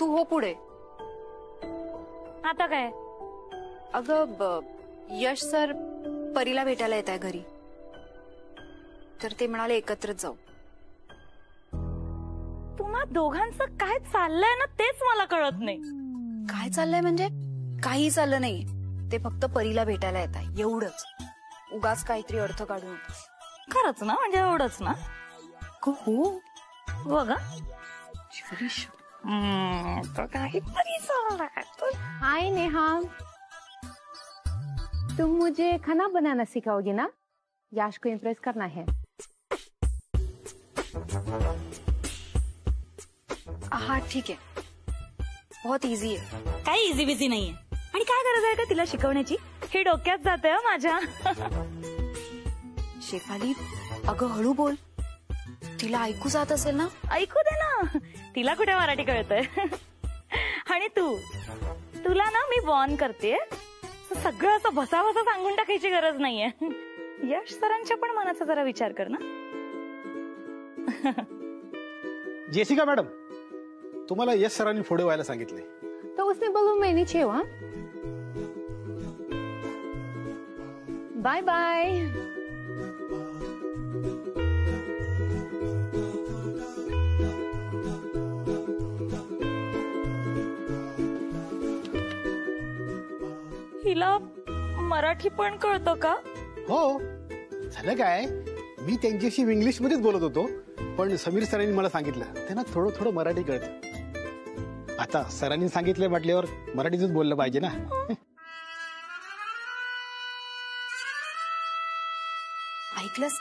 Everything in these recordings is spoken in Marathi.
तू हो पुढे. आता काय? अगं यश सर परीला भेटायला येत आहे घरी, तर ते म्हणाले एकत्रच जाऊ. तुम्हा दोघांचं काय चाललंय ना तेच मला कळत नाही. काय चाललंय म्हणजे? काही चाललं नाही, ते फक्त परीला भेटायला येत आहे एवढंच. उगाच काहीतरी अर्थ काढून. खरंच ना? म्हणजे एवढंच ना? हो बघा तो काहीतरी चाललंय. हाय नेहा, तुम मुझे खाना बनाना सिखाओगी ना? यश को इम्प्रेस करना है. हाँ ठीक है, बहुत इजी है. काही इझी बिझी नाहीये. आणि काय गरज आहे का तिला शिकवण्याची? हे डोक्यात जाते माझ्या. शेफाली अगं हळू बोल, तिला ऐकू जात असेल ना. ऐकू दे ना, तिला कुठे मराठी कळतंय. आणि तुला ना मी वॉर्न करते, सगळं असं भसा सांगून टाकायची गरज नाहीये. यश सरांच्या पण मनाचा जरा विचार कर ना. जेसिका मॅडम, तुम्हाला यश सरांनी पुढे व्हायला सांगितले. तो उसने बोलू मैं नीचे हूँ. Bye bye. हिला मराठी पण कळतं का? हो, झालं काय, मी त्यांच्याशी इंग्लिश मध्येच बोलत होतो, पण समीर सरांनी मला सांगितलं त्यांना थोडं थोडं मराठी कळतं. आता सरांनी सांगितलं म्हटल्यावर मराठीतच बोललं पाहिजे ना. ऐकलंस,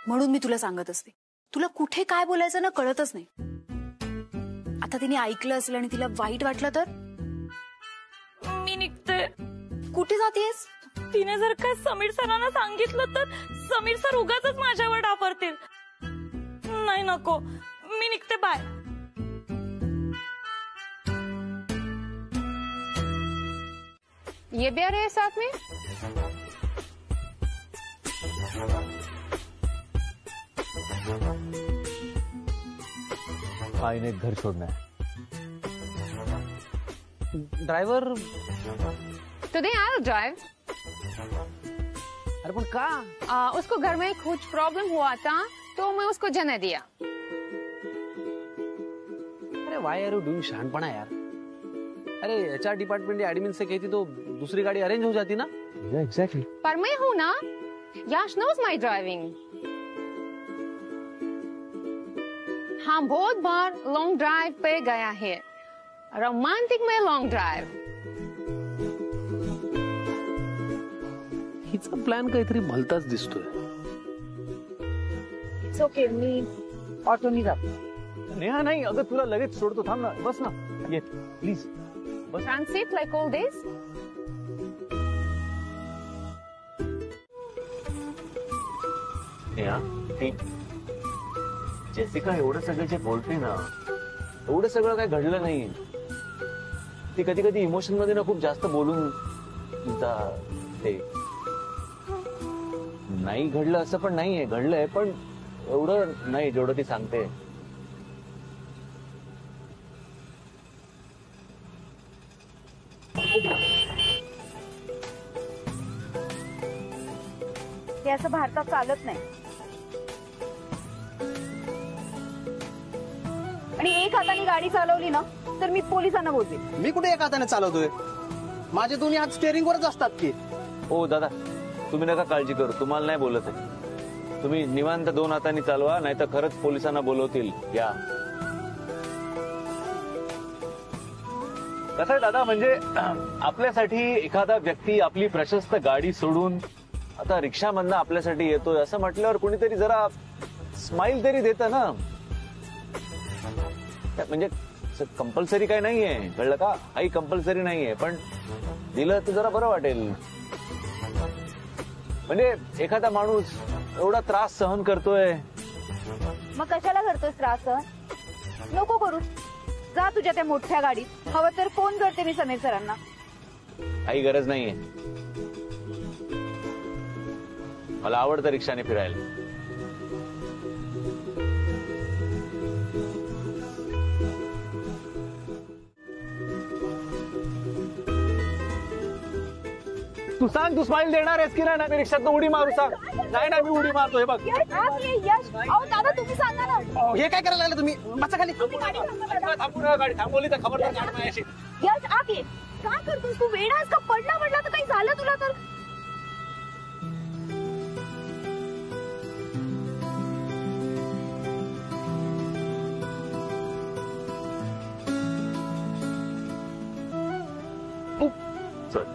म्हणून मी तुला सांगत असते, तुला कुठे काय बोलायचं ना कळतच नाही. आता तिने ऐकलं असेल आणि तिला वाईट वाटलं तर? मी निघते. कुठे जातेस? तिने जर काय समीर सरांना सांगितलं तर समीर सर उगाचच माझ्यावर डाफरतील. नाही नको, मी निघते. बाय. ये भी आ रहे हैं साथ में? हाँ, इन्हें घर छोड़ना है. Driver today I will drive. अरे पण का? उसको घर में कुछ प्रॉब्लम हुआ था तो मैं उसको जाने दिया. अरे वाई आर यू डूइंग शहानपना यार. अरे एचआर डिपार्टमेंट या एडमिन से कहती तो दूसरी गाड़ी अरेंज हो जाती ना. एग्जैक्टली. पर मैं हूँ ना. यश नोज माई ड्राइविंग. हाँ, बहुत बार लॉन्ग ड्राइव पे गया है. रोमांटिक में लॉन्ग ड्राइव. हिचा प्लॅन काहीतरी भलताच दिसतोय. इट्स ओके, मी ऑटोनी जातो. नेहा नाही, अगं तुला लगेच सोडतो. थांब ना, बस ना. ये please bus. Transit like all this. Neha, Jessica एवढं सगळं जे बोलते ना, एवढं सगळं काय घडलं नाही. ती कधी कधी इमोशन मध्ये ना खूप जास्त बोलून ते नाही घडलं असं पण नाहीये. घडलंय पण एवढं नाही जेवढं ती सांगते. हे असं भारतात चालत नाही. आणि एक हाताने गाडी चालवली ना तर मी पोलिसांना बोलते. मी कुठे एका हाताने चालवतोय? माझे दोन्ही हात स्टेअरिंग वरच असतात की. ओ दादा, तुम्ही नका काळजी करू, तुम्हाला नाही बोलत आहे. तुम्ही निवांत दोन हातांनी चालवा, नाही तर खरंच पोलिसांना बोलवतील. या कसं आहे दादा, म्हणजे आपल्यासाठी एखादा व्यक्ती आपली प्रशस्त गाडी सोडून आता रिक्षामधनं आपल्यासाठी येतोय असं म्हटल्यावर कोणीतरी जरा स्माइल तरी देतं ना. म्हणजे कंपल्सरी काय नाहीये, कळलं का? काही कंपल्सरी नाहीये, पण दिलं तर जरा बरं वाटेल. म्हणजे एखादा माणूस एवढा त्रास सहन करतोय. मग कशाला करतोस त्रास? नको करू, जा तुझ्या त्या मोठ्या गाडीत. हवं तर फोन करते मी समीर सरांना. काही गरज नाहीये, मला आवडतं रिक्षाने फिरायला. तू सांग, तू स्माइल देणार आहेस की नाही? मी रिक्षात उडी मारू सांग. नाही ना, मी उडी मारतो. हे बघ. दादा तुम्ही सांगा ना. हे काय करायला लागले तुम्ही? बसा खाली. थांबू नका, गाडी थांबवली तर खबरदार गाडी माझ्याशी. यश आत ये. काय करतोस तू? वेडास का? पडला तर काही झालं तुला तर? चल.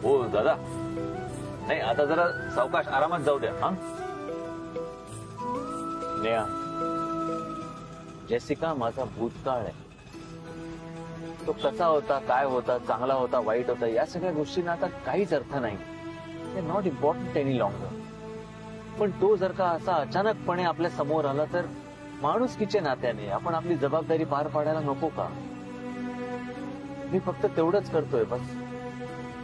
हो दादा, नाही आता जरा सावकाश आरामात जाऊ द्या. हा नेहा, जेसिका माझा भूतकाळ आहे. तो कसा होता, काय होता, चांगला होता, वाईट होता, या सगळ्या गोष्टींना आता काहीच अर्थ नाही. They not important any longer. पण तो जर का असा अचानकपणे आपल्या समोर आला तर माणुसकीच्या नात्याने आपण आपली जबाबदारी पार पाडायला नको का? मी फक्त तेवढंच करतोय बस.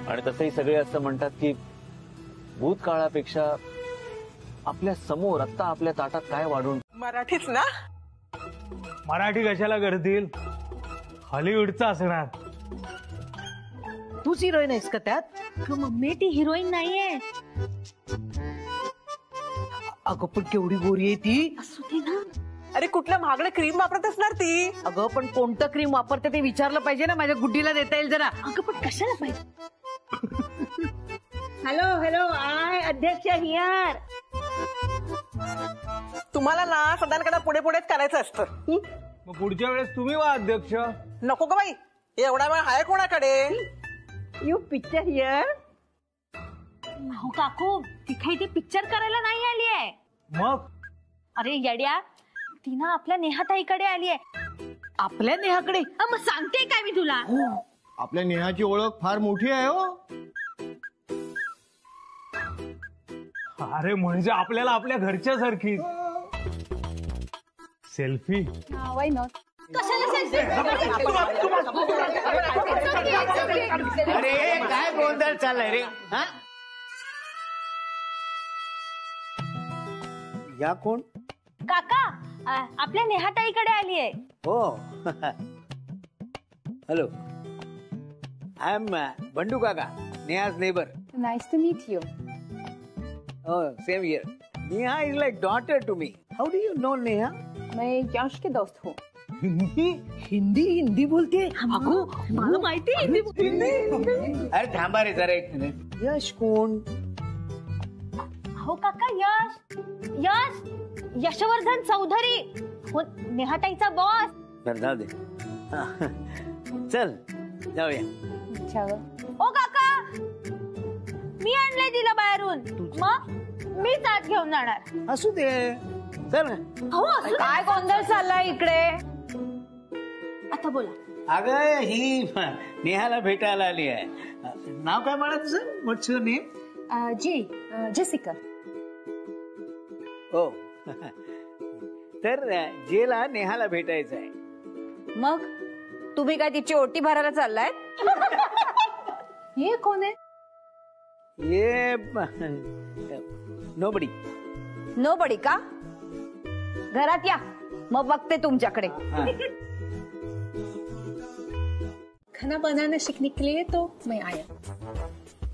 आणि तसंही सगळे असं म्हणतात की भूतकाळापेक्षा आपल्या समोर आता आपल्या ताटात काय वाढून. मराठीच ना? मराठी कशाला करतील? हॉलिवूडचा असणार. तूच हिरोईन आहेस का त्यात? मम्मी ती हिरोईन नाहीये. अगं पण केवढी गोरी आहे ती. असू दे ना. अरे कुठलं महागडं क्रीम वापरत असणार ती. अगं पण कोणतं क्रीम वापरते ते विचारलं पाहिजे ना. माझ्या गुड्डीला देता येईल जरा. अगं पण कशाला पाहिजे? हॅलो आय अध्यक्ष हियर. तुम्हाला ना सदांकडे पुढे पुढेच करायचं असतं. मग पुढच्या वेळेस तुम्ही वा अध्यक्ष. नको ग बाई, एवढा वेळ आहे कोणाकडे? You picture here. हो काकू, ती काही ती पिक्चर करायला नाही आली आहे. मग अरे येड्या, ती ना आपल्या नेहाताईकडे आली आहे. आपल्या नेहाकडे? मग सांगते काय मी तुला. आपल्या नेहाची ओळख फार मोठी आहे हो. अरे म्हणजे आपल्याला आपल्या घरच्या सारखी. सेल्फी. Why not? कशाला सेल्फी? अरे काय गोंधळ चाललाय रे? हा? या कोण? काका, आपल्या नेहाताईकडे आली आहे. हो. हॅलो, आय एम बंडू काका, Neha's neighbour. Nice to meet you. Oh, same here. Neha is like daughter to me. How do you know Neha? मैं यश के दोस्त हूँ. हिंदी बोलते. अगो मला माहिती आहे हिंदी बोलते. अरे थांबा रे जरा एक मिनिट. यश कोण? हो काका, यशवर्धन चौधरी, हो नेहाताईचा बॉस. बरं जाऊ दे. चल जाऊया. ओ काका, मी आणलंय तिला बाहेरून. मग मीच आत घेऊन जाणार. असू दे, चल ना. हो, काय गोंधळ चाललाय इकडे? आता बोला. अगं ही नेहाला भेटायला आली आहे. नाव काय म्हणा तुझं? व्हॉट्स युअर नेम? जेसिका. हो. तर जेला नेहाला भेटायचं आहे. मग तुम्ही काय तिची ओटी भरायला चाललाय? ये कौन है? ये नोबडी. नोबडी का? घरात या, मग बघते तुमच्याकडे. खाना बनाना सीखने के लिए तो मैं आया.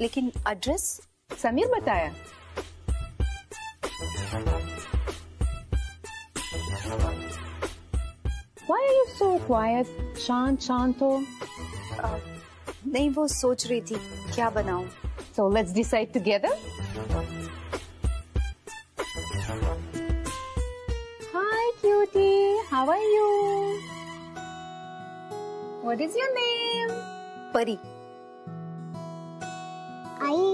लेकिन एड्रेस समीर बताया. Why are you so quiet? शांत हो. नहीं, वो सोच रही थी क्या बनाऊं. So let's decide together. Hi cutie, how are you? What is your name? परी. आई,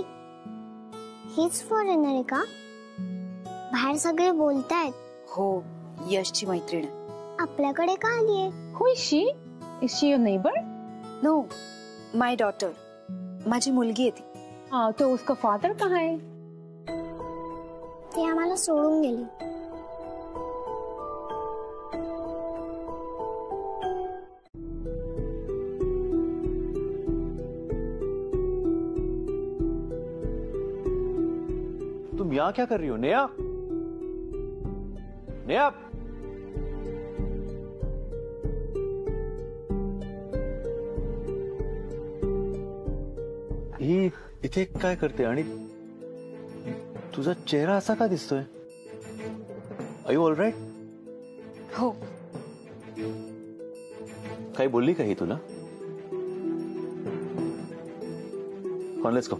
हीच फॉरेनर आहे का? बाहेर सगळे बोलतायत. हो, यशची मैत्रीण. आपल्याकडे का आलीये? Who is she? Is she your neighbor? No, my daughter. माझी मुलगी आहे ती. हाँ, तो उसका फादर कहाँ है? ती आम्हाला सोडून गेली. तुम यहाँ क्या कर रही हो नेहा? नेहा ही इथे काय करते आणि तुझा चेहरा असा का दिसतोय? Are you all right? हो. काही बोलली का ही तुला? Let's go,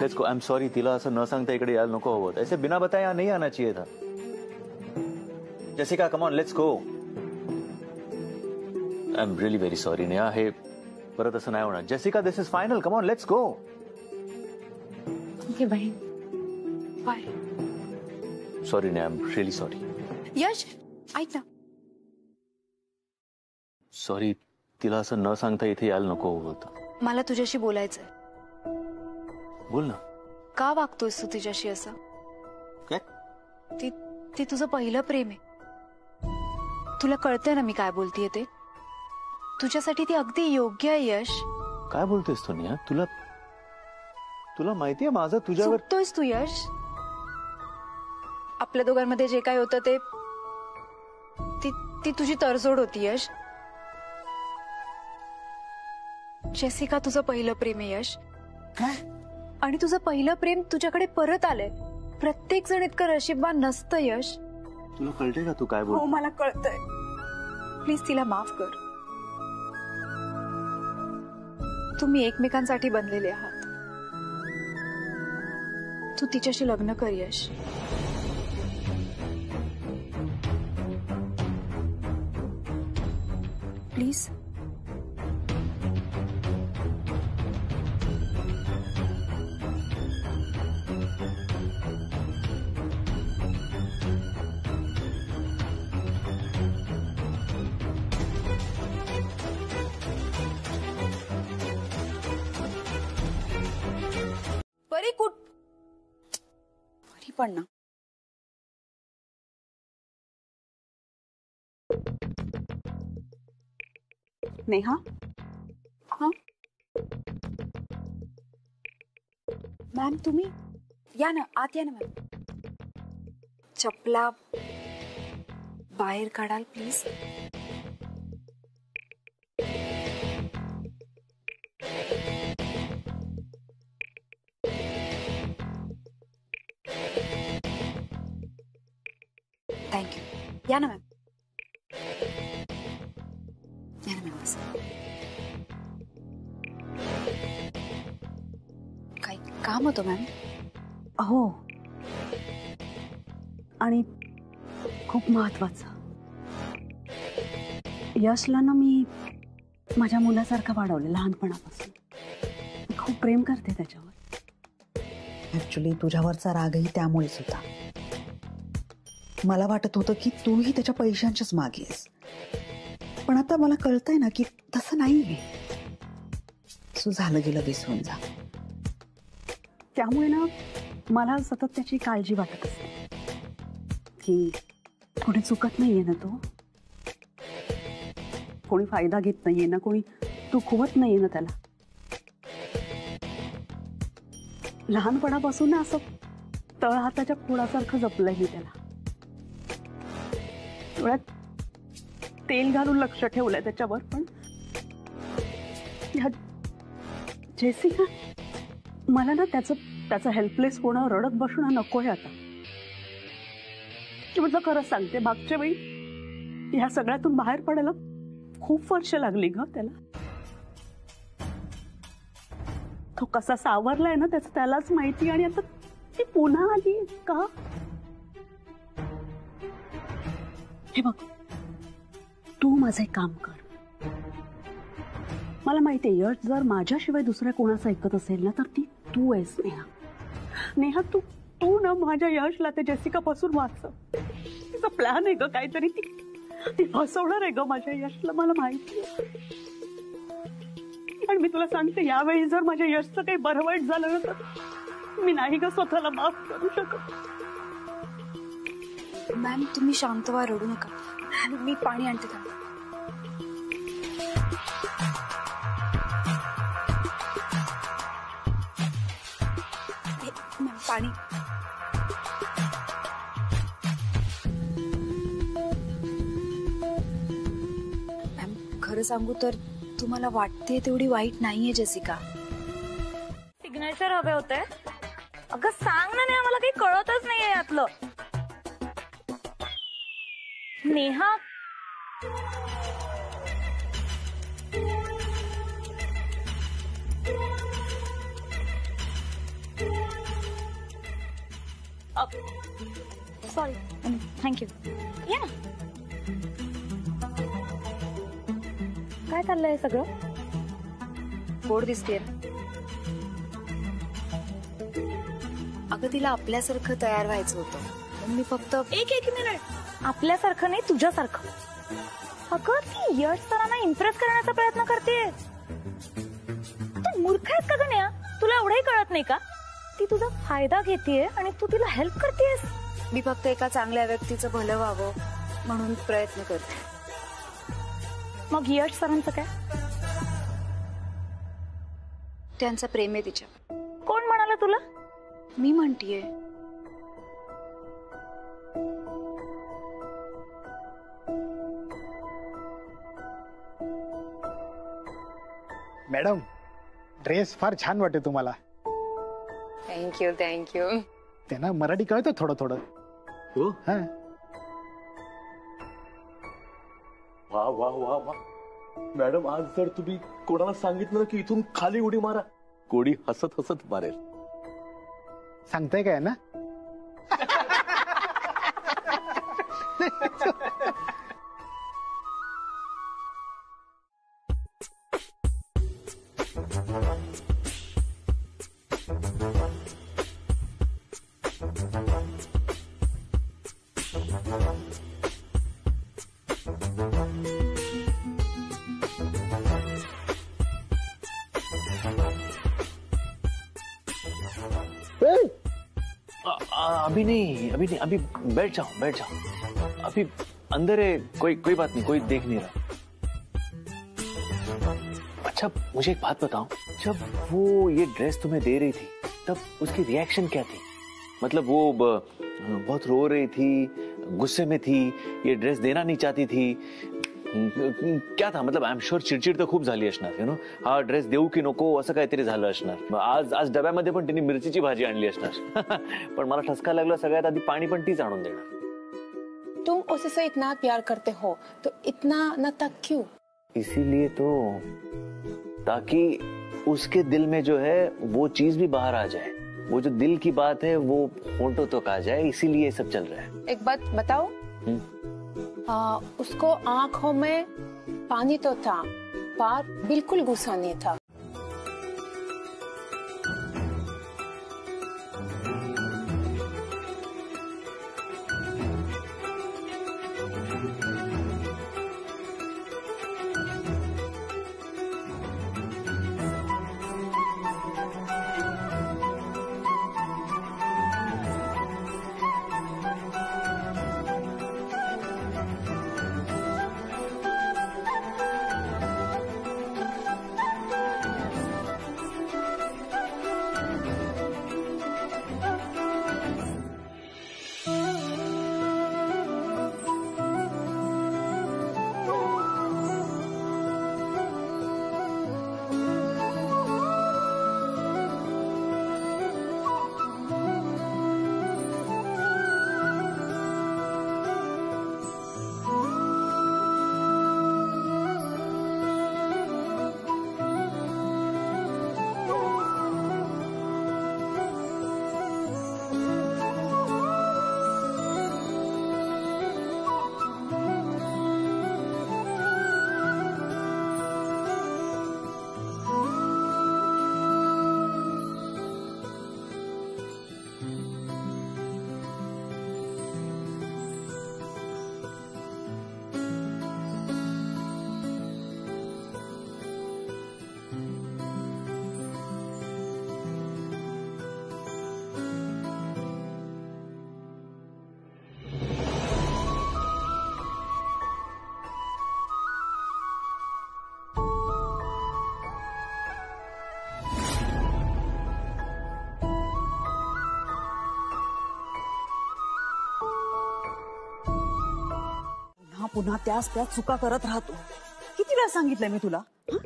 let's go. I am sorry, तिला असं न सांगता इकडे यायला नको हवं. ऐसे बिना बताए यहाँ नहीं आना चाहिए था. Jessica, come on, let's go. I am really very sorry Neha, हे परत असं नाही होणार. Jessica, this is final. Come on, let's go. Okay bye. Bye. Sorry Neha, I am really sorry. Yash, ऐक ना. सॉरी, तिला असं न सांगता इथे यायला नको हवं होतं. मला तुझ्याशी बोलायचंय. बोल ना. का वागतोयस तू तिच्याशी असं? काय? ती तुझं पहिलं प्रेम आहे. तुला कळतंय ना मी काय बोलतेय ते? तुझ्यासाठी ती अगदी योग्य आहे यश. काय बोलतेस तू नेहा? तुला माहितीये माझं तुझ्यावर. चुकतोयस तू यश. आपल्या दोघांमध्ये जे काय होतं ते ती तुझी तडजोड होती यश. जेसिका तुझं पहिलं प्रेम आहे यश. आणि तुझं पहिलं प्रेम तुझ्याकडे परत आलंय. प्रत्येक जण इतकं नशीबवान नसतं यश. तुला कळतंय का तू काय बोल? हो, मला कळतंय. प्लीज तिला माफ कर. तुम्ही एकमेकांसाठी बनलेले आहात. तू तिच्याशी लग्न कर यश. प्लीज. परी पण ना. नेहा. हा मॅम, तुम्ही या ना, आत या ना मॅम. चपला बाहेर काढाल प्लीज. थँक्यू. या ना मॅम. या ना मॅम. काही काम होतं मॅम? हो, आणि खूप महत्वाचं. यशला ना मी माझ्या मुलासारखं वाढवलं लहानपणापासून. खूप प्रेम करते त्याच्यावर. ऍक्च्युली तुझ्यावरचा रागही त्यामुळेच होता. मला वाटत होतं की तूही त्याच्या पैशांच्याच मागे आहेस, पण आता मला कळतंय ना की तसं नाहीये. सो झालं गेलं विसरून जा. त्यामुळे ना मला सतत त्याची काळजी वाटत असते की कोणी चुकत नाहीये ना, तो कोणी फायदा घेत नाहीये ना, कोणी दुखवत नाहीये ना त्याला. लहानपणापासून असं तळहाताच्या खोडासारखं जपलंय मी त्याला. डोळ्यात तेल घालून लक्ष ठेवलंय त्याच्यावर. पण जेसिका, मला ना त्याचं हेल्पलेस होणं, रडत बसणं नकोय आता. म्हटलं खरंच सांगते, मागच्या वेळी ह्या सगळ्यातून बाहेर पडायला खूप वर्ष लागली ग त्याला. तो कसा सावरलाय ना त्याचं त्यालाच माहिती. आणि आता ती पुन्हा आली का? हे बघ, तू माझं एक काम कर. मला माहितीये यश जर माझ्याशिवाय दुसऱ्या कोणाचं ऐकत असेल ना, तर ती तू आहेस नेहा. नेहा, तू ना माझ्या यशला त्या जेसिकापासून वाचव. तिचा प्लॅन आहे ग काहीतरी. ती फसवणार आहे ग माझ्या यशला, मला माहिती. आणि मी तुला सांगते, यावेळी जर माझ्या यशचं काही बरं वाईट झालं ना, तर मी नाही ग स्वतःला माफ करू शकत. मॅम, तुम्ही शांत व्हा, रडू नका. मी पाणी आणते त्यांना. पाणी. खरं सांगू तर तुम्हाला वाटते तेवढी वाईट नाहीये जेसिका. सिग्नेचर हवे होते. अगं सांग ना नेहा, मला काही कळतच नाहीये यातलं. Neha sorry, thank you. या ना. काय चाललंय सगळं? गोड दिसतेय. अगं तिला आपल्यासारखं तयार व्हायचं होतं, पण मी फक्त एक मिनिट. आपल्यासारखं नाही, तुझ्यासारखं. अगं ती यश सरांना इम्प्रेस करण्याचा प्रयत्न करते. तू मूर्ख आहेस का गं नेहा? तुला एवढंही कळत नाही का? ती तुझा फायदा घेतेय आणि तू तिला हेल्प करतेस. मी फक्त एका चांगल्या व्यक्तीचं भलं व्हावं म्हणून प्रयत्न करते. मग यश सरांचं काय? त्यांचं प्रेम आहे तिच्या. कोण म्हणाला तुला? मी म्हणतीये. मॅडम, ड्रेस फार छान वाटते तुम्हाला. Thank you thank you. त्यांना मराठी कळतं थोडं थोडं. हो. हा. वा वा वा वा. मॅडम, आज जर तुम्ही कोणाला सांगितलं की इथून खाली उडी मारा, कोणी हसत हसत मारेल. सांगताय काय ना? अभी नहीं, अभी बैठ जाओ. अभी अंदर है, कोई बात नहीं, कोई देख नहीं रहा. अच्छा, मुझे एक बात बताओ, जब वो ये ड्रेस तुम्हें दे रही थी तब उसकी रिएक्शन क्या थी? मतलब वो बहुत रो रही थी, गुस्से में थी, ये ड्रेस देना नहीं चाहती थी, क्या था? मतलब आय एम शुअर चिडचिड तर खूप झाली असणार. यु नो, हा ड्रेस देऊ की नको असं काहीतरी झालं असणार. आज डब्यामध्ये पण तिने मिरचीची भाजी आणली असणार. पण मला ठसका लागला, सगळ्यात आधी पाणी पण तीच आणून देणार. तुम उससे इतना प्यार करते हो तो इतना नाता क्यों? इसीलिए तो, ताकि उसके दिल में जो है वो चीज भी बाहर आ जाए. वो जो दिल की बात है वो होंठों तक आ जाए, इसीलिए ये सब चल रहा है. एक बात बताओ. उसको आंखों में पानी तो था, पर बिल्कुल गुस्सा नहीं था. पुन्हा त्याच चुका करत राहतो. किती वेळा सांगितलंय मी तुला, हं?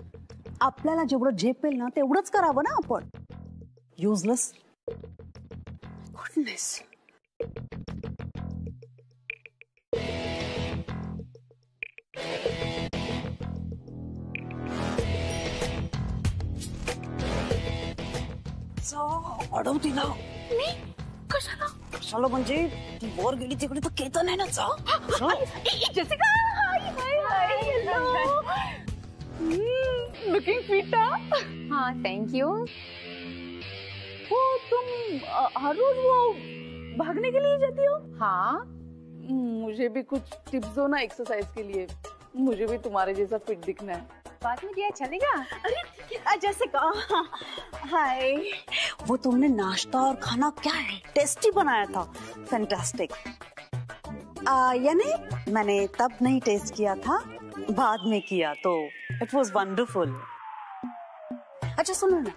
आपल्याला जेवढं झेपेल ना तेवढंच करावं ना आपण. Useless goodness. अडव तिला. मी कशाला? कशाला म्हणजे ती वर गेली तिकडे तर केतन आहे ना. Jessica, looking fit. हाँ थैंक यू. हो तुम हर रोज वो भागने के लिए जाती हो? हाँ, मुझे भी कुछ टिप्स दो ना एक्सरसाइज के लिए. मुझे भी तुम्हारे जैसा फिट दिखना है. बाद में दिया चलेगा? अरे जैसिका, हाय. वो तुमने नाश्ता और खाना क्या है टेस्टी बनाया था. फैंटास्टिक. यानी मैंने तब नहीं टेस्ट किया था, बाद में किया तो इट वाज वंडरफुल. अच्छा सुनो ना,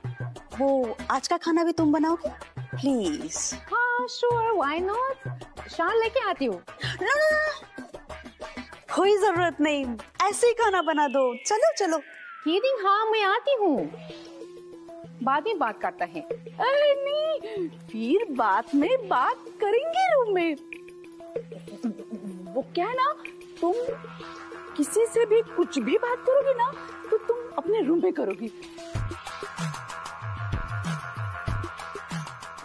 वो आज का खाना भी तुम बनाओगे प्लीज? हाँ श्योर, व्हाई नॉट. शान लेके आती हूँ. कोई जरूरत नहीं, ऐसे ही खाना बना दो. चलो चलो. कीदिंग, हाँ मैं आती हूँ. बाद में बात करता है. अरे नहीं, फिर बाद में बात करेंगे रूम में. वो क्या है ना, तुम किसी से भी कुछ भी बात करोगी ना तो तुम अपने रूम में करोगी.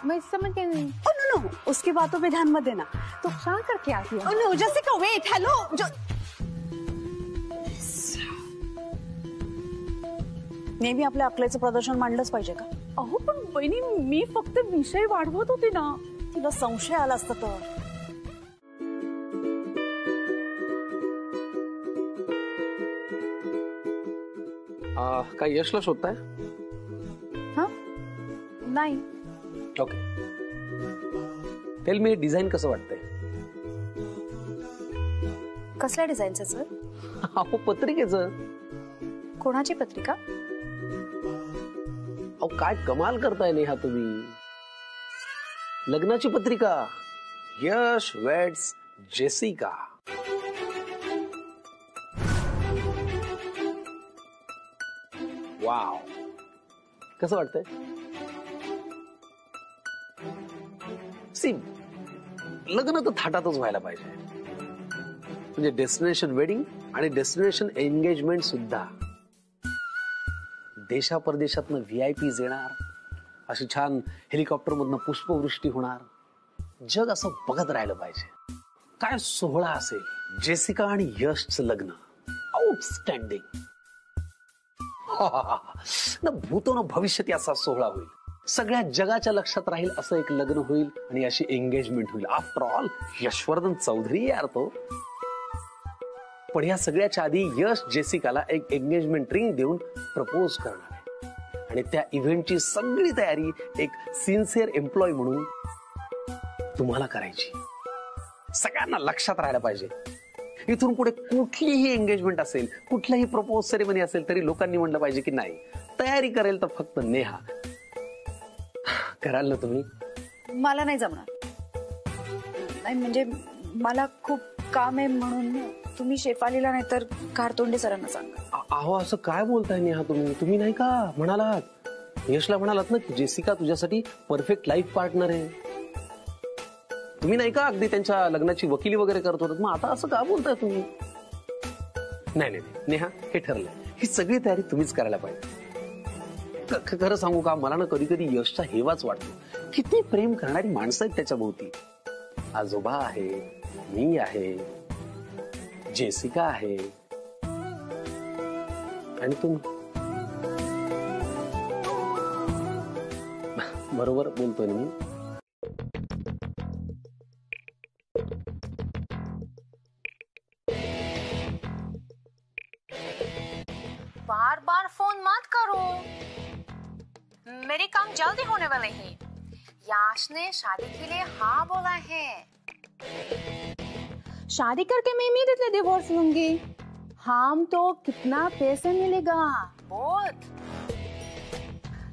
मैं समझ गई. नो नो, उसकी बातों पे ध्यान मत देना. तो शान करके आती हूँ. No Jessica, wait. हेलो. नेहमी आपल्या अकलेचं प्रदर्शन मांडलंच पाहिजे का? अहो पण बहिणी, मी फक्त विषय वाढवत होते ना. तिला संशय आला असता तर. काय यशला शोधताय? हा नाही. ओके, टेल मी डिझाईन कसं वाटतंय? कसल्या डिझाईनचं सर? अहो पत्रिकेचं. कोणाची पत्रिका? अहो काय कमाल करताय नेहा तुम्ही. लग्नाची पत्रिका. यश वेड्स जेसिका. वाव, कसं वाटतंय? सिम, लग्न तर थाटातच व्हायला पाहिजे. म्हणजे डेस्टिनेशन वेडिंग आणि डेस्टिनेशन एंगेजमेंट सुद्धा. देशा परदेशातनं VIPs येणार, अशी छान हेलिकॉप्टर मधनं पुष्पवृष्टी होणार. जग असं बघत राहिलं पाहिजे. काय सोहळा असेल. जेसिका आणि यशचं लग्न आउटस्टँडिंग. ना भूतो ना भविष्यात असा सोहळा होईल. सगळ्या जगाच्या लक्षात राहील असं एक लग्न होईल आणि अशी एंगेजमेंट होईल. आफ्टर ऑल यशवर्धन चौधरी यार तो. पण या सगळ्याच्या आधी यश जेसिकाला एक एंगेजमेंट रिंग देऊन प्रपोज करणार आहे. आणि त्या इव्हेंटची सगळी तयारी एक सिन्सिअर एम्प्लॉय म्हणून तुम्हाला करायची. सगळ्यांना लक्षात राहायला पाहिजे. इथून पुढे कुठलीही एंगेजमेंट असेल, कुठलाही प्रपोज सेरेमनी असेल तरी लोकांनी म्हणलं पाहिजे की नाही, तयारी करेल तर फक्त नेहा. कराल ना तुम्ही? मला नाही जमणार. नाही म्हणजे मला खूप काम आहे म्हणून तुम्ही शेफालीला नाही तर कारतोंडे सरांना सांगा. अहो असं काय बोलताय नेहा तुम्ही? तुम्ही नाही का म्हणालात, यशला म्हणालात ना की जेसिका तुझ्यासाठी परफेक्ट लाईफ पार्टनर आहे. तुम्ही नाही का अगदी त्यांच्या लग्नाची वकिली वगैरे करत होतात. मग आता असं का बोलताय तुम्ही? नाही नाही नेहा, हे ठरलंय. ही सगळी तयारी तुम्हीच करायला पाहिजे. खरं सांगू का, मला ना कधी कधी यशचा हेवाच वाटतो. किती प्रेम करणारी माणसं आहेत त्याच्या भोवती. आजोबा आहे, मी आहे, जेसिका आहे आणि तुम्ही. बरोबर बोलतोय ना मी? बार बार फोन मत करो, मेरे काम जल्दी होने वाले हैं. याश ने शादी के लिए हाँ बोला है. शादी करके मैं इमीडिएटली डिवोर्स लूंगी. हम तो कितना पैसे मिलेगा बहुत.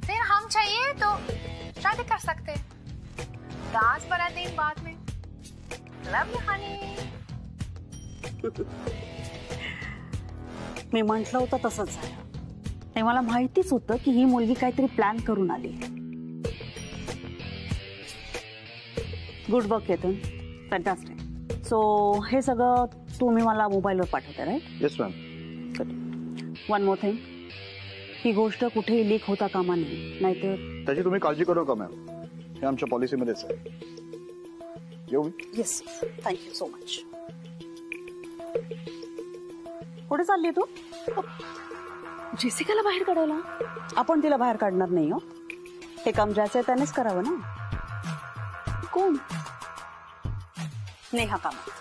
फिर हम चाहिए तो शादी कर सकते. 10-12 दिन बाद में लव यू हनी. मी म्हंटल होतं तसंच झालं. ते मला माहितीच होतं की ही मुलगी काहीतरी प्लॅन करून आली. Good work Ketan, fantastic. So हे सगळं तुम्ही मला मोबाईलवर पाठवता, right? Yes ma'am. One more thing, ही गोष्ट कुठेही लीक होता कामा नये, नाहीतर. त्याची तुम्ही काळजी करू नका मॅम, हे आमच्या पॉलिसीमध्येच आहे. येऊ मी? Yes, thank you so much. कुठे चालली तू? जेसिकाला बाहेर काढायला? आपण तिला बाहेर काढणार नाही हो. हे काम ज्याचं आहे त्यानेच करावं ना. कोण? नेहा कामत.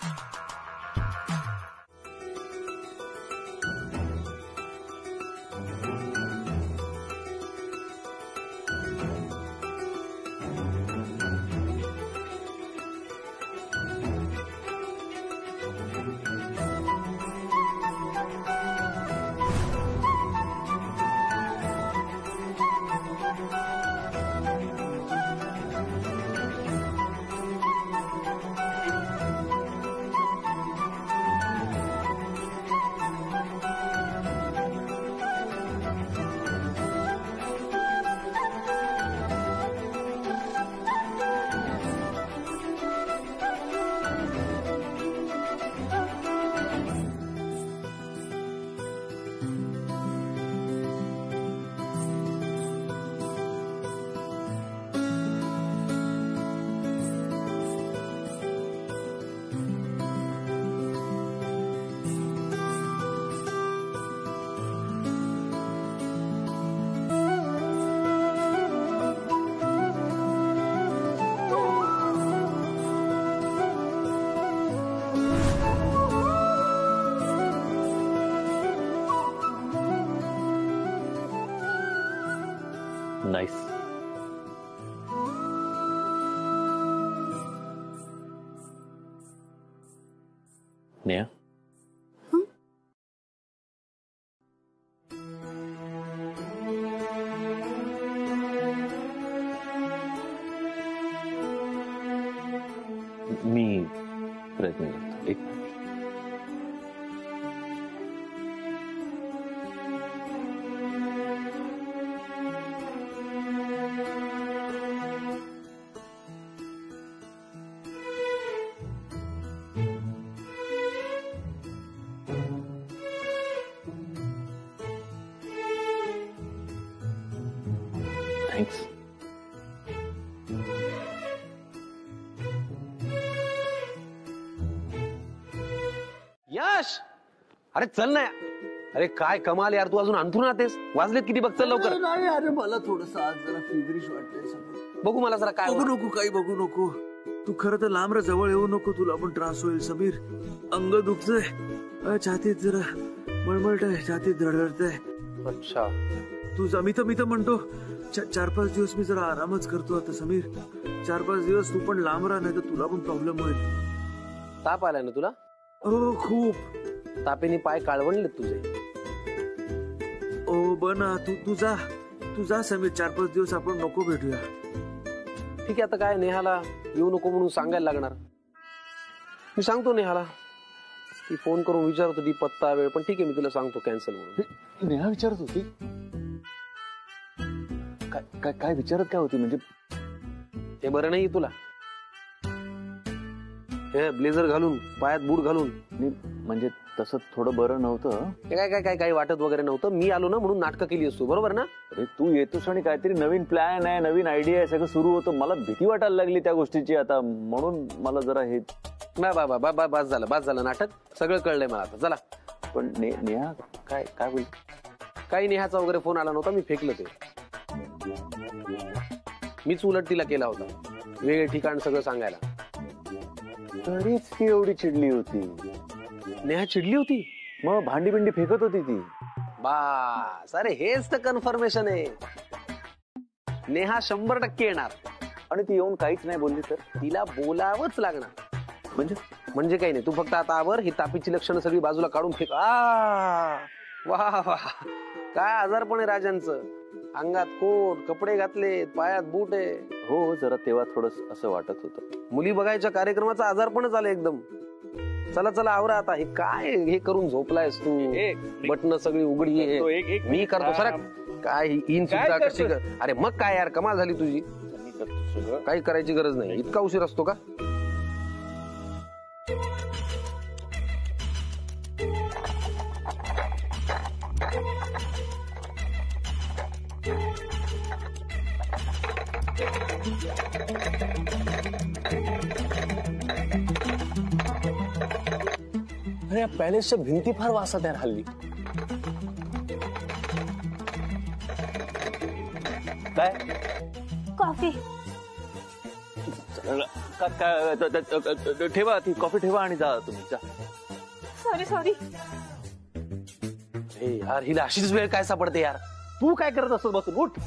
नाइस. नेहा, मी प्रयत्न करतो. एक थँक्स. यश, अरे चल ना. अरे काय कमाल यार, तू अजून अंथरून राहतेस. वाजलेत किती बघ, चल लवकर. नाही अरे, मला थोडस आज जरा फिवरिश वाटतंय. बघू मला जरा काय. बघू नको, काही बघू नको. तू खरं तर लांब जवळ येऊ नको, तुला पण त्रास होईल. समीर, अंग दुखतंय, छातीत जरा मळमळतंय, छातीत धडधडतंय. अच्छा, तू मी तर म्हणतो 4-5 दिवस मी जरा आरामच करतो आता. समीर, 4-5 दिवस तू पण लांब राहा, नाही तर तुला पण प्रॉब्लेम होईल. ताप आलाय ना तुला? हो, खूप. तापेने पाय काळवणलेत तुझे. ओ बना, तू जा समीर, 4-5 दिवस आपण नको भेटूया. ठीक आहे, आता काय नेहाला येऊ नको म्हणून सांगायला लागणार. मी सांगतो नेहाला, ती फोन करून विचारत होती पत्ता वेळ, पण ठीक आहे मी तुला सांगतो कॅन्सल म्हणून. नेहा विचारत होती? काय विचारत काय होती म्हणजे? हे बरं नाही तुला? हे ब्लेझर घालून, पायात बूट घालून. म्हणजे तसं थोडं बरं नव्हतं. काय वाटत वगैरे नव्हतं. मी आलो ना म्हणून नाटकं केली असतो, बरोबर ना? अरे तू येतोस आणि काहीतरी नवीन प्लॅन आहे, नवीन आयडिया आहे, सगळं सुरू होतं. मला भीती वाटायला लागली त्या गोष्टीची आता, म्हणून मला जरा हे. बास झालं नाटक, सगळं कळलंय मला आता. चला. पण नेहा काय होईल? काही नेहाचा वगैरे फोन आला नव्हता, मी फेकलं ते. मीच उलट तिला केला होता, वेळ ठिकाण सगळं सांगायला. तरीच ती एवढी चिडली होती. नेहा चिडली होती? मग भांडी बिंडी फेकत होती ती. बास, अरे हेच तर कन्फर्मेशन आहे. नेहा 100% येणार. आणि ती येऊन काहीच नाही बोलली तर? तिला बोलावंच लागणार. म्हणजे काही नाही, तू फक्त आता आवर, ही तापीची लक्षणं सगळी बाजूला काढून फेक. वाह काय आजारपण आहे राजांचं. अंगात कोट, कपडे घातले, पायात बूट आहे. हो, जरा तेव्हा थोडं असं वाटत होतं. मुली बघायच्या कार्यक्रमाचा आजारपणच आलं एकदम. चला चला आवरा आता. हे काय हे करून झोपलायस तू? बटन सगळी उघडी आहे. मी करतो सर. काय इन सुद्धा कशी? अरे मग काय यार, कमाल झाली तुझी. काही करायची गरज नाही. इतका उशीर असतो का? अरे या पॅलेसच्या भिंती फार वासत आहे हल्ली. काय कॉफी ठेवा, ती कॉफी ठेवा आणि जा तुम्ही. जा. सॉरी. यार हिला अशीच वेळ काय सापडते यार. तू काय करत असतो बसून? उठ.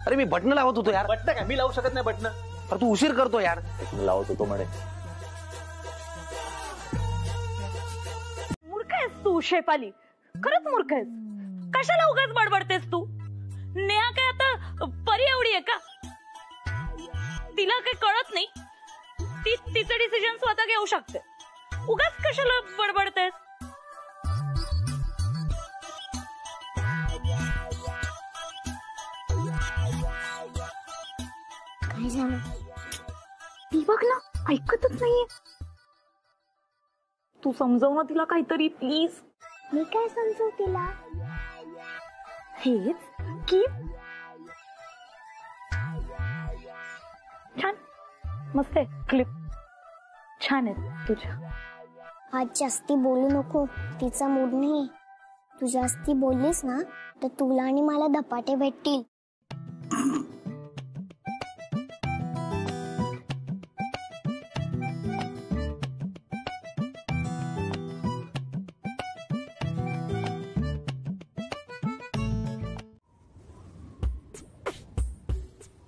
अरे मी बटन लावत होतो यार. बटन काय मी लावू शकत नाही बटन. तर तू उशीर करतो यार. लावत होतो म्हणे. मूर्ख आहेस तू शेफाली, खरंच मूर्ख आहेस. कशाला उगाच बडबडतेस तू? नेहा काय आता परी एवढी आहे का? तिला काही कळत नाही. ती तिचं डिसिजन स्वतः घेऊ शकते. उगाच कशाला बडबडतेस? काय झालं? ती बघ ना, ऐकतच नाहीये. तू समजव ना तिला काहीतरी प्लीज. मी काय समजू तिला? हेच की छान, मस्त आहे क्लिप, छान आहे तुझ्या. आज जास्ती बोलू नको, तिचा मूड नाही. तू जास्ती बोललीस ना तर तुला आणि मला धपाटे भेटतील.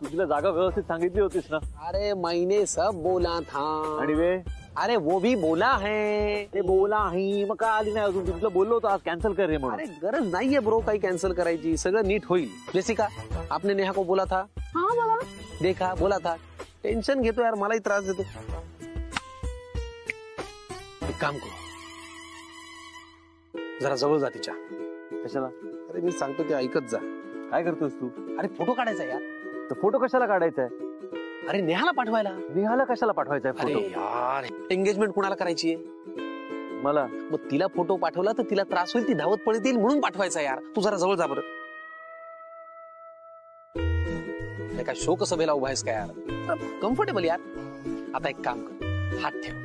तुझीला जागा व्यवस्थित सांगितली होतीस ना? अरे मैंने सब बोला था. आणि वे अरे वो भी बोला है. ते बोला आहे मग का आली नाही अजून? तुला बोललो होतो आज कॅन्सल कर रे म्हणून. अरे गरज नाहीये ब्रो काही कॅन्सल करायची. सगळं नीट होईल. जेसिका आपने नेहा को बोला था? हाँ बाबा. देखा बोला था. टेन्शन घेतो यार, मलाही त्रास देतो. एक काम करू, जरा जवळ जा तिच्या. कशाला? अरे मी सांगतो ते ऐकत जा. काय करतोस तू? अरे फोटो काढायचा यार. तर फोटो कशाला काढायचा आहे? अरे नेहाला पाठवायला. नेहाला कशाला पाठवायचा आहे फोटो? यार एंगेजमेंट कुणाला करायची आहे? मला. मग तिला फोटो पाठवला तर तिला त्रास होईल, ती धावत पळत येईल म्हणून पाठवायचा यार. तू जरा जवळ जा बरं. काय शोक सभेला उभा आहेस का यार? कम्फर्टेबल यार. आता एक काम कर, हात ठेव.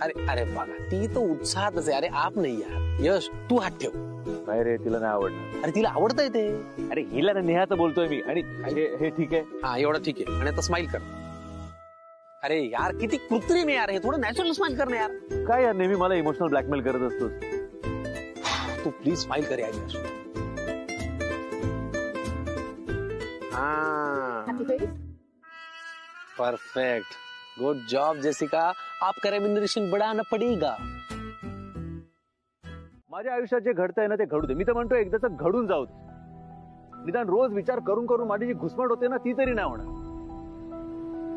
अरे अरे बघा ती तो उत्साहातच आहे. अरे आप नाही यार. यश तू हात ठेव. नाही रे, तिला नाही आवडणार. अरे तिला आवडतंय ते. अरे हिला नेहाचं बोलतोय मी. आणि हे ठीक आहे. हा एवढं ठीक आहे. आणि आता स्माइल कर. अरे यार किती कृत्रिम आहे यार हे. थोडं नॅचरल स्माइल कर ना यार. काय यार नेहमी मला इमोशनल ब्लॅकमेल करत असतोस. तू प्लीज स्माइल कर यार. यश परफेक्ट. Good job Jessica. आपका रेम्युनरेशन बढ़ाना पडेगा. माझ्या आयुष्यात जे घडतंय ना ते घडू दे. मी तर म्हणतो एकदाच घडून जाऊ दे. निदान रोज विचार करून करून माझी जी घुसमट होते ना ती तरी नाही होणार.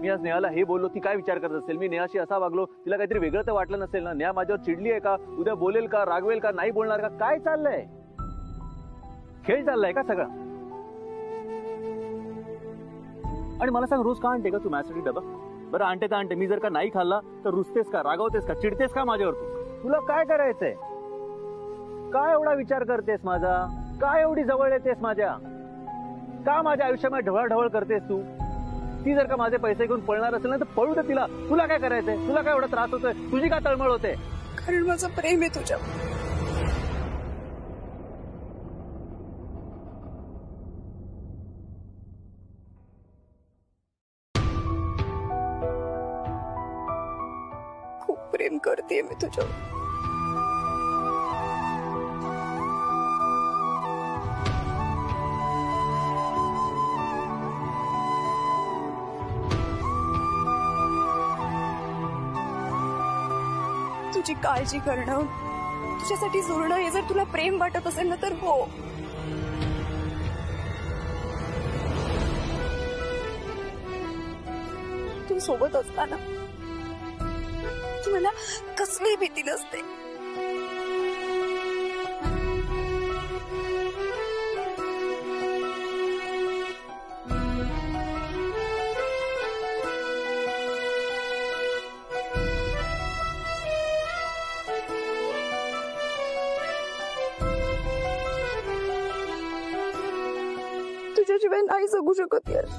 मी आज नेहाला हे बोललो, ती काय विचार करत असेल? मी नेहाशी असा वागलो, तिला काहीतरी वेगळं तर वाटलं नसेल ना? नेहा माझ्यावर चिडली आहे का? उद्या बोलेल का? रागवेल का? नाही बोलणार का? काय चाललंय? खेळ चाललाय का सगळा? आणि मला सांग, रोज का आणते का तू माझ्यासाठी डबा? बरं आणते तर आणते. मी जर का नाही खाल्ला तर रुसतेस का? रागवतेस का? चिडतेस का माझ्यावर? तुला काय करायचंय? काय एवढा विचार करतेस माझा? काय एवढी जवळ येतेस माझ्या? का माझ्या आयुष्यामध्ये ढवळढवळ करतेस तू? ती जर का माझे पैसे घेऊन पळणार असेल ना तर पळू दे तिला. तुला काय करायचंय? तुला काय एवढा त्रास होतोय? तुझी का तळमळ होते? कारण माझं प्रेम आहे तुझ्या. खूप प्रेम करते मी तुझ्यावर. तुझी काळजी करणं, तुझ्यासाठी जोडणं हे जर तुला प्रेम वाटत असेल ना तर हो. तू सोबत असताना मला कसली भीती नसते. तुझ्याशिवाय नाही जगू शकत यश.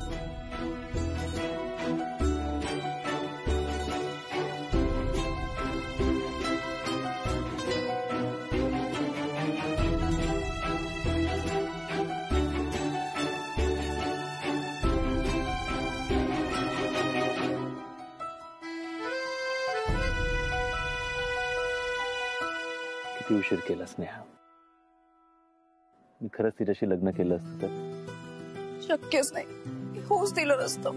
किती उशीर केला स्नेहा. मी खरंच तिच्याशी लग्न केलं असतं तर शक्यच नाही. होऊच दिलं नसतं.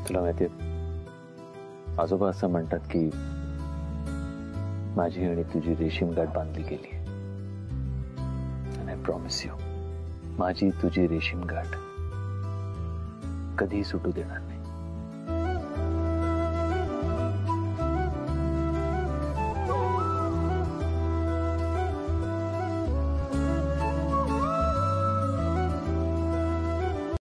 तुला माहितीये आजोबा असं म्हणतात की माझी आणि तुझी रेशीम गाठ बांधली गेली. आय प्रॉमिस यू माझी तुझी रेशीम गाठ कधीही सुटू देणार नाही.